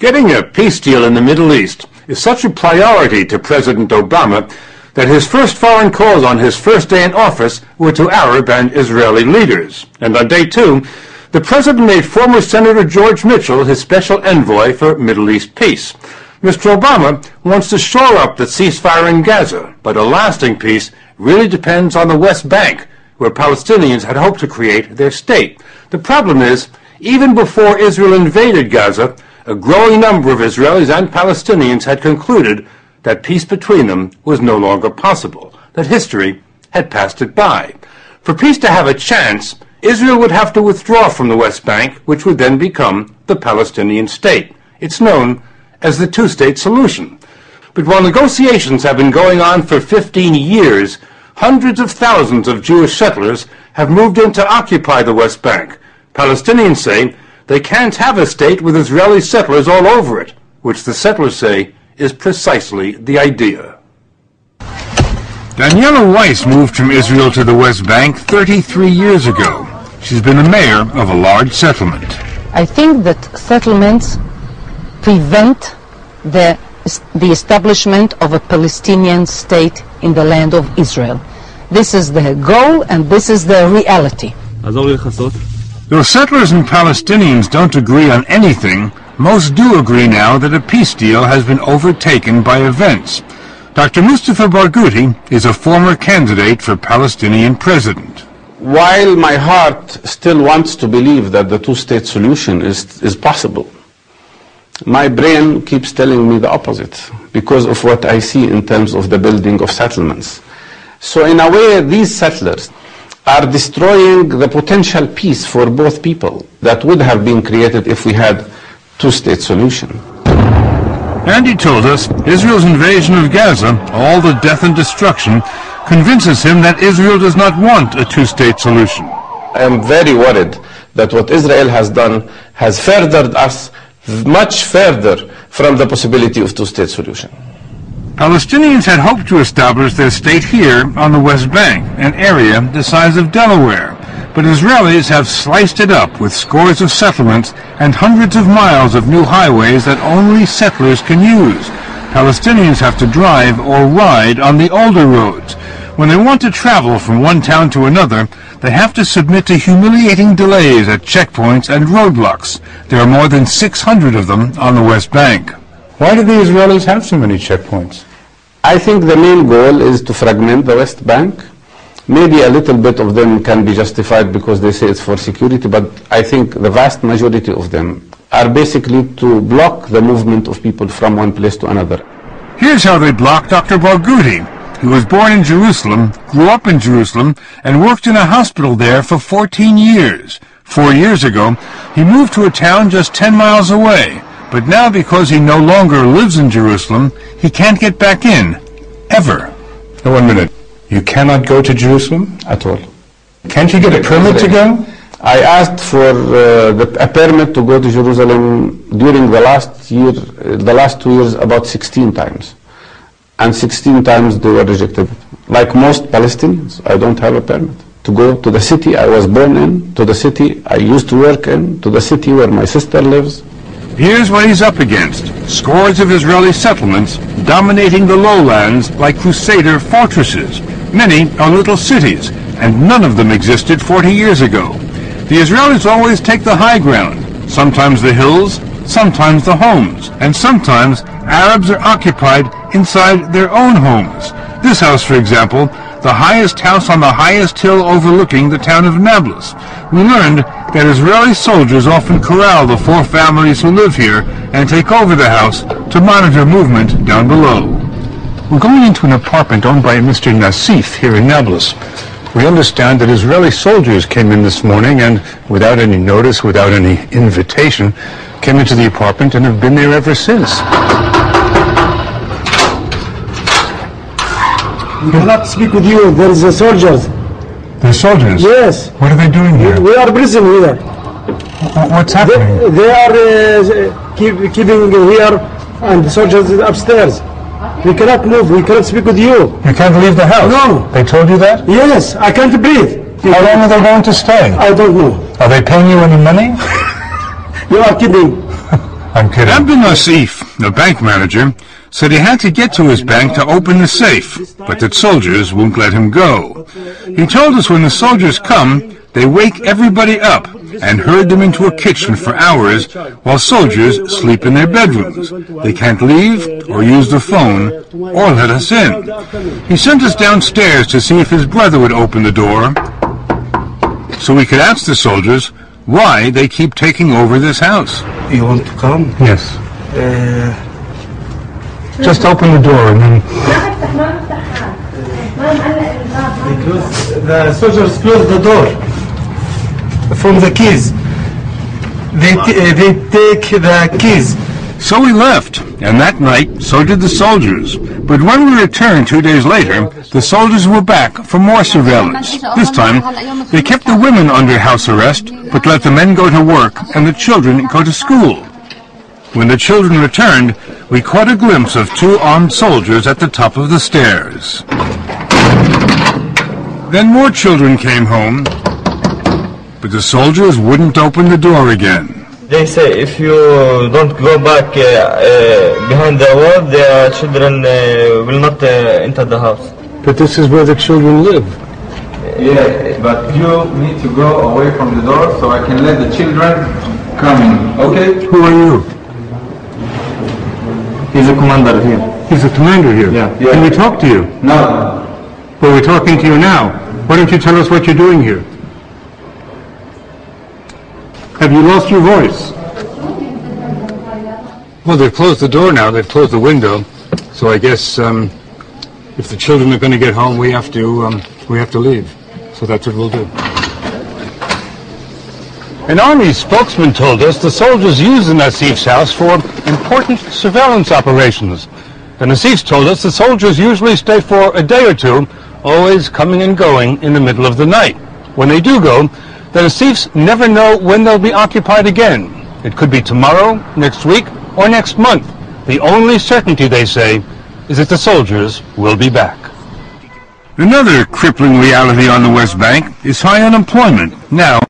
Getting a peace deal in the Middle East is such a priority to President Obama that his first foreign calls on his first day in office were to Arab and Israeli leaders. And on day two, the president made former Senator George Mitchell his special envoy for Middle East peace. Mr. Obama wants to shore up the ceasefire in Gaza, but a lasting peace really depends on the West Bank, where Palestinians had hoped to create their state. The problem is, even before Israel invaded Gaza, a growing number of Israelis and Palestinians had concluded that peace between them was no longer possible, that history had passed it by. For peace to have a chance, Israel would have to withdraw from the West Bank, which would then become the Palestinian state. It's known as the two-state solution. But while negotiations have been going on for 15 years, hundreds of thousands of Jewish settlers have moved in to occupy the West Bank. Palestinians say they can't have a state with Israeli settlers all over it, which the settlers say is precisely the idea. Daniela Weiss moved from Israel to the West Bank 33 years ago. She's been the mayor of a large settlement. I think that settlements prevent the establishment of a Palestinian state in the land of Israel. This is the goal and this is the reality. Though settlers and Palestinians don't agree on anything, most do agree now that a peace deal has been overtaken by events. Dr. Mustafa Barghouti is a former candidate for Palestinian president. While my heart still wants to believe that the two-state solution is possible, my brain keeps telling me the opposite because of what I see in terms of the building of settlements. So in a way, these settlers are destroying the potential peace for both people that would have been created if we had two-state solution. And he told us Israel's invasion of Gaza, all the death and destruction, convinces him that Israel does not want a two-state solution. I am very worried that what Israel has done has furthered us much further from the possibility of two-state solution. Palestinians had hoped to establish their state here on the West Bank, an area the size of Delaware. But Israelis have sliced it up with scores of settlements and hundreds of miles of new highways that only settlers can use. Palestinians have to drive or ride on the older roads. When they want to travel from one town to another, they have to submit to humiliating delays at checkpoints and roadblocks. There are more than 600 of them on the West Bank. Why do the Israelis have so many checkpoints? I think the main goal is to fragment the West Bank. Maybe a little bit of them can be justified because they say it's for security, but I think the vast majority of them are basically to block the movement of people from one place to another. Here's how they block Dr. Barghouti. He was born in Jerusalem, grew up in Jerusalem, and worked in a hospital there for 14 years. 4 years ago, he moved to a town just 10 miles away. But now, because he no longer lives in Jerusalem, he can't get back in, ever. Now, 1 minute. You cannot go to Jerusalem? At all. Can't you get a permit to go? I asked for a permit to go to Jerusalem during the last 2 years, about 16 times. And 16 times they were rejected. Like most Palestinians, I don't have a permit to go to the city I was born in, to the city I used to work in, to the city where my sister lives. Here's what he's up against. Scores of Israeli settlements dominating the lowlands like crusader fortresses. Many are little cities, and none of them existed 40 years ago. The Israelis always take the high ground, sometimes the hills, sometimes the homes, and sometimes Arabs are occupied inside their own homes. This house, for example, the highest house on the highest hill overlooking the town of Nablus. We learned that Israeli soldiers often corral the 4 families who live here and take over the house to monitor movement down below. We're going into an apartment owned by Mr. Nassif here in Nablus. We understand that Israeli soldiers came in this morning and, without any notice, without any invitation, came into the apartment and have been there ever since. We cannot speak with you. There is the soldiers. The soldiers? Yes. What are they doing here? We are prison here. What's happening? They are keeping here, and the soldiers upstairs. We cannot move. We cannot speak with you. You can't leave the house? No. They told you that? Yes. I can't breathe. How long are they going to stay? I don't know. Are they paying you any money? You are kidding. I'm kidding. Abdul Nasif, the bank manager, said he had to get to his bank to open the safe, but that soldiers won't let him go. He told us when the soldiers come, they wake everybody up and herd them into a kitchen for hours while soldiers sleep in their bedrooms. They can't leave or use the phone or let us in. He sent us downstairs to see if his brother would open the door so we could ask the soldiers why they keep taking over this house. You want to come? Yes. Just open the door and then... The soldiers close the door from the keys. They take the keys. So we left, and that night, so did the soldiers. But when we returned 2 days later, the soldiers were back for more surveillance. This time, they kept the women under house arrest, but let the men go to work and the children go to school. When the children returned, we caught a glimpse of 2 armed soldiers at the top of the stairs. Then more children came home, but the soldiers wouldn't open the door again. They say if you don't go back behind the wall, the children will not enter the house. But this is where the children live. Yeah, but you need to go away from the door so I can let the children come in, okay? Who are you? He's a commander here. He's the commander here? Yeah. Can we talk to you? No. Well, we're talking to you now. Why don't you tell us what you're doing here? Have you lost your voice? Well, they've closed the door now. They've closed the window. So I guess if the children are going to get home, we have to leave. So that's what we'll do. An army spokesman told us the soldiers use the Nasif's house for important surveillance operations. The Nasifs told us the soldiers usually stay for a day or two, always coming and going in the middle of the night. When they do go, the Nasifs never know when they'll be occupied again. It could be tomorrow, next week, or next month. The only certainty, they say, is that the soldiers will be back. Another crippling reality on the West Bank is high unemployment. Now